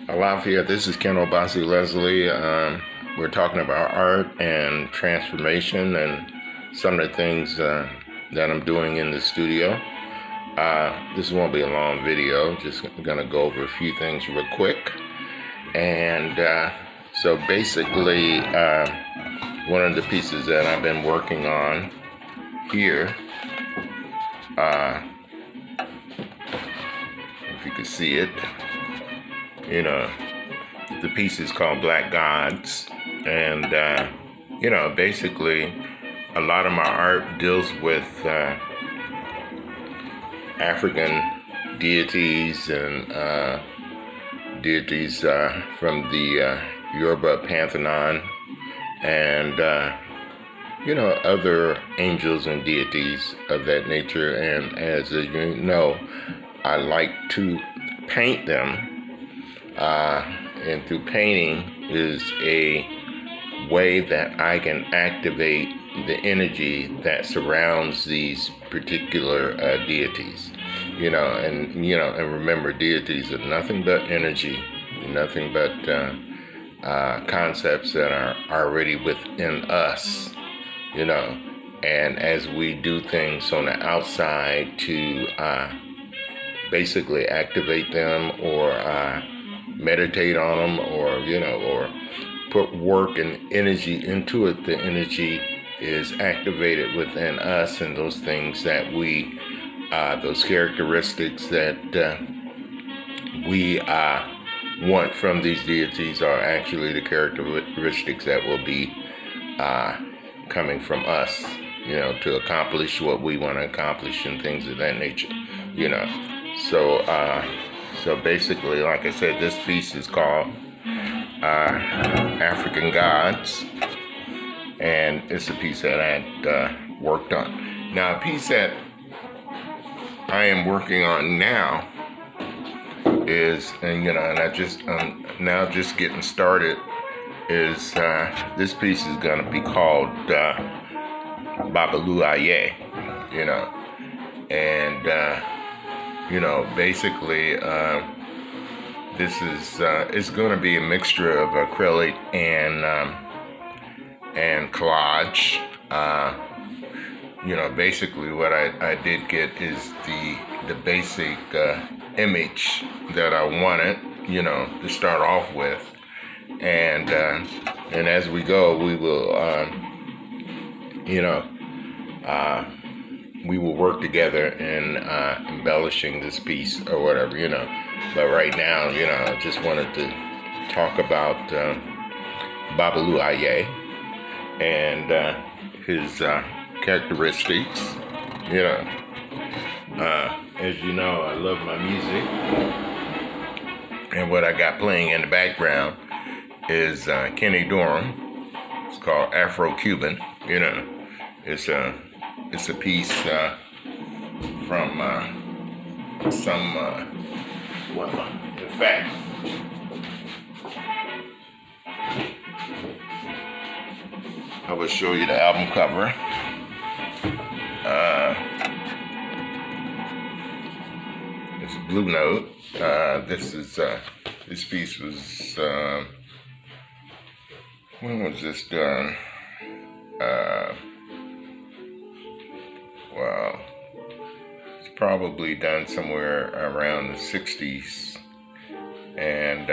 Alafia, this is Ken Obasi Leslie. We're talking about art and transformation and some of the things that I'm doing in the studio. This won't be a long video, just gonna go over a few things real quick. And so basically, one of the pieces that I've been working on here, if you can see it, the piece is called Black Gods, and basically a lot of my art deals with African deities and deities from the Yoruba pantheon, and other angels and deities of that nature. And as you know, I like to paint them. And through painting is a way that I can activate the energy that surrounds these particular deities, and remember, deities are nothing but energy, nothing but concepts that are already within us, and as we do things on the outside to basically activate them or meditate on them, or put work and energy into it, the energy is activated within us, and those things that we those characteristics that we want from these deities are actually the characteristics that will be coming from us, to accomplish what we want to accomplish and things of that nature, So basically, like I said, this piece is called African Gods, and it's a piece that I had worked on. Now, a piece that I am working on now is, and I just now just getting started, is this piece is going to be called Babalu, and basically, this is it's going to be a mixture of acrylic and collage. Basically, what I did get is the basic image that I wanted, to start off with, and as we go, we will, we will work together in embellishing this piece or whatever, But right now, I just wanted to talk about Babalu and his characteristics. As you know, I love my music, and what I got playing in the background is Kenny Dorham. It's called Afro-Cuban. It's a piece from some, in fact, I will show you the album cover. It's Blue Note. This piece was, when was this done? Wow, it's probably done somewhere around the 60s, and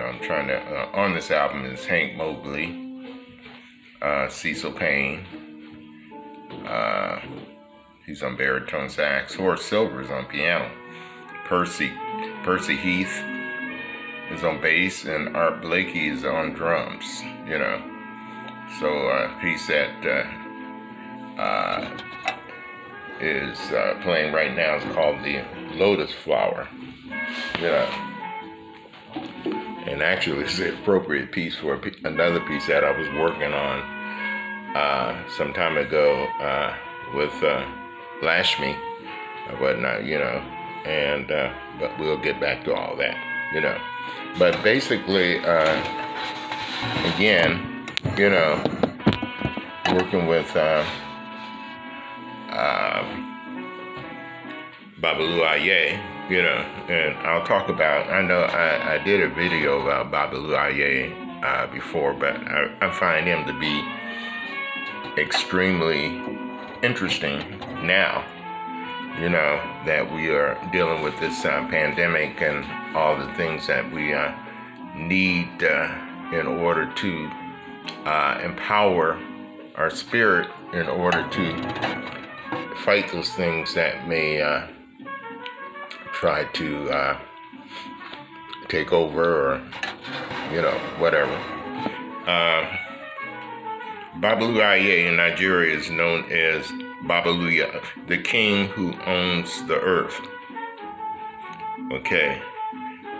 I'm trying to, on this album is Hank Mobley, Cecil Payne, he's on baritone sax, Horace Silver's on piano, Percy Heath is on bass, and Art Blakey is on drums, So a piece that is playing right now is called the Lotus Flower, and actually it's the appropriate piece for another piece that I was working on some time ago with Lashmi and whatnot, and but we'll get back to all that, But basically, again, working with Babalu Aye, you know, and I'll talk about, I know I did a video about Babalu Aye before, but I find him to be extremely interesting now, you know, that we are dealing with this pandemic and all the things that we need in order to empower our spirit in order to fight those things that may try to take over, or, you know, whatever. Babalu Aye in Nigeria is known as Babalu, the king who owns the earth. Okay,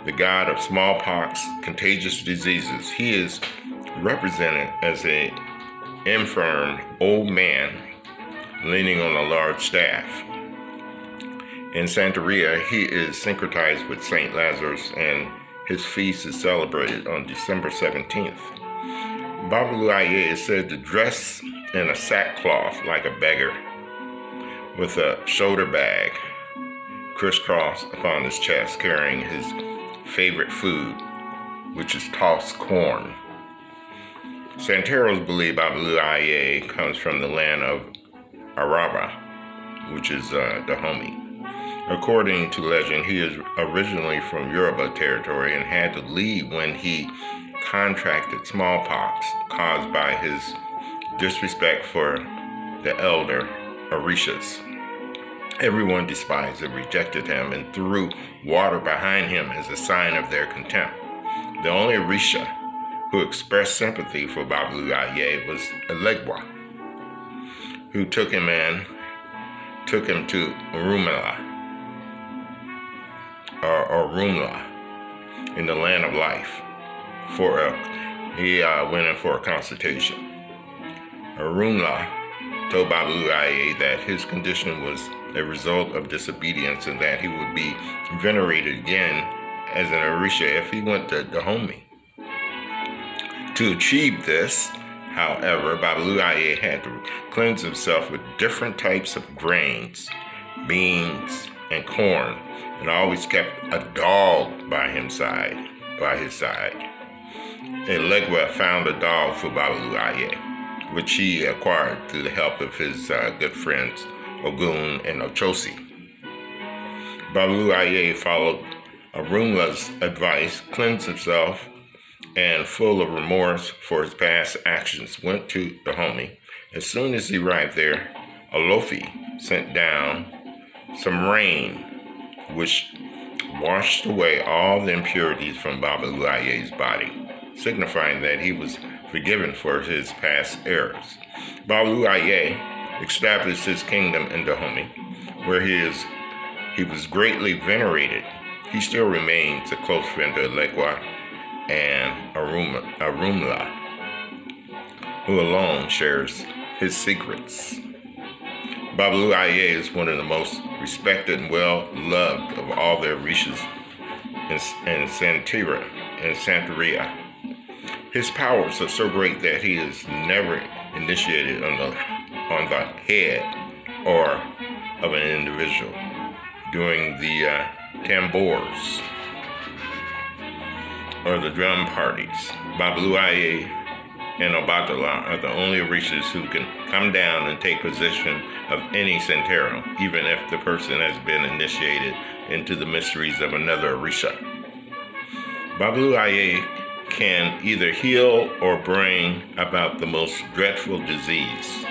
the god of smallpox, contagious diseases. He is represented as an infirm old man leaning on a large staff. In Santeria, he is syncretized with Saint Lazarus, and his feast is celebrated on December 17th. Babalu Aye is said to dress in a sackcloth like a beggar, with a shoulder bag crisscrossed upon his chest, carrying his favorite food, which is tossed corn. Santeros believe Babalu Aye comes from the land of Araba, which is Dahomey. According to legend, he is originally from Yoruba territory and had to leave when he contracted smallpox caused by his disrespect for the elder Orishas. Everyone despised and rejected him and threw water behind him as a sign of their contempt. The only Orisha who expressed sympathy for Babalu Aye was Elegua, who took him to Orumla, in the land of life. He went in for a consultation. Orumla told Babalu Aye that his condition was a result of disobedience and that he would be venerated again as an Orisha if he went to Dahomey. To achieve this, however, Babalu Aye had to cleanse himself with different types of grains, beans, and corn, and always kept a dog by his side. Elegua found a dog for Babalu Aye, which he acquired through the help of his good friends Ogun and Ochosi. Babalu Aye followed Orumla's advice, cleansed himself, and full of remorse for his past actions, went to Dahomey. As soon as he arrived there, Olofi sent down some rain, which washed away all the impurities from Babalu Aye's body, signifying that he was forgiven for his past errors. Babalu Aye established his kingdom in Dahomey, where he was greatly venerated. He still remains a close friend to Elegua and Orumla, who alone shares his secrets. Babalu Aye is one of the most respected and well-loved of all the Orishas in Santeria. His powers are so great that he is never initiated on the head or of an individual during the tambours or the drum parties. Babalu Aye and Obatala are the only Orishas who can come down and take possession of any Santero, even if the person has been initiated into the mysteries of another Orisha. Babalu Aye can either heal or bring about the most dreadful disease,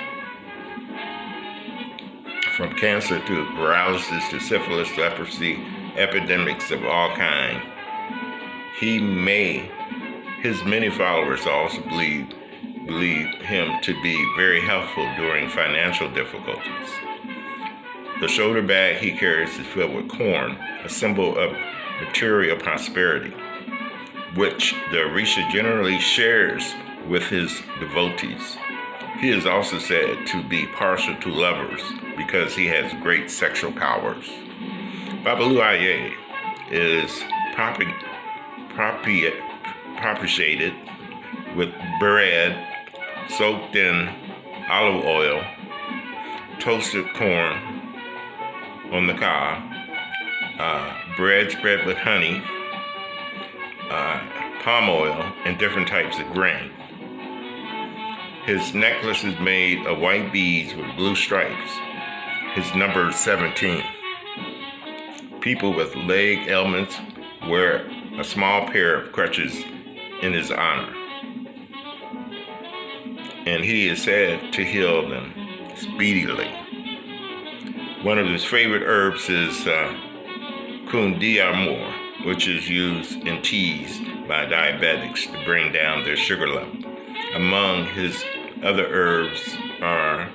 from cancer to paralysis to syphilis, leprosy, epidemics of all kinds. His many followers also believe him to be very helpful during financial difficulties. The shoulder bag he carries is filled with corn, a symbol of material prosperity, which the Orisha generally shares with his devotees. He is also said to be partial to lovers because he has great sexual powers. Babalu Aye is propitiated with bread soaked in olive oil, toasted corn on the cob, bread spread with honey, palm oil, and different types of grain. His necklace is made of white beads with blue stripes. His number is 17. People with leg ailments wear a small pair of crutches in his honor, and he is said to heal them speedily. One of his favorite herbs is kundiamor, which is used in teas by diabetics to bring down their sugar level. Among his other herbs are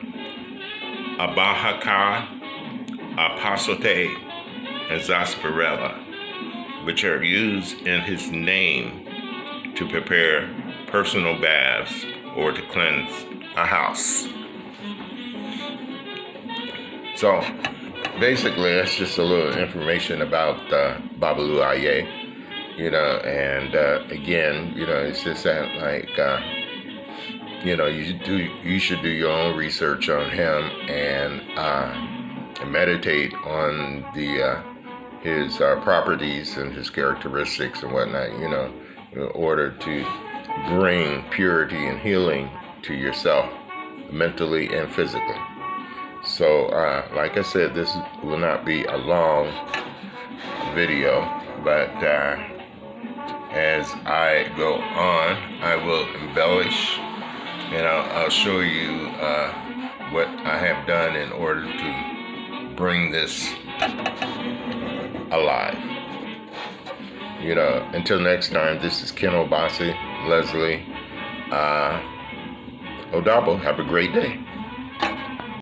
abahaka, apasote, and sarsaparilla, which are used in his name to prepare personal baths or to cleanse a house. So basically, that's just a little information about Babalu Aye, and again, it's just that, like, you should do your own research on him and meditate on his properties and his characteristics and whatnot, in order to bring purity and healing to yourself, mentally and physically. So, like I said, this will not be a long video, but as I go on, I will embellish, and I'll show you what I have done in order to bring this alive. Until next time, this is Ken Obasi, Leslie Odabo. Have a great day.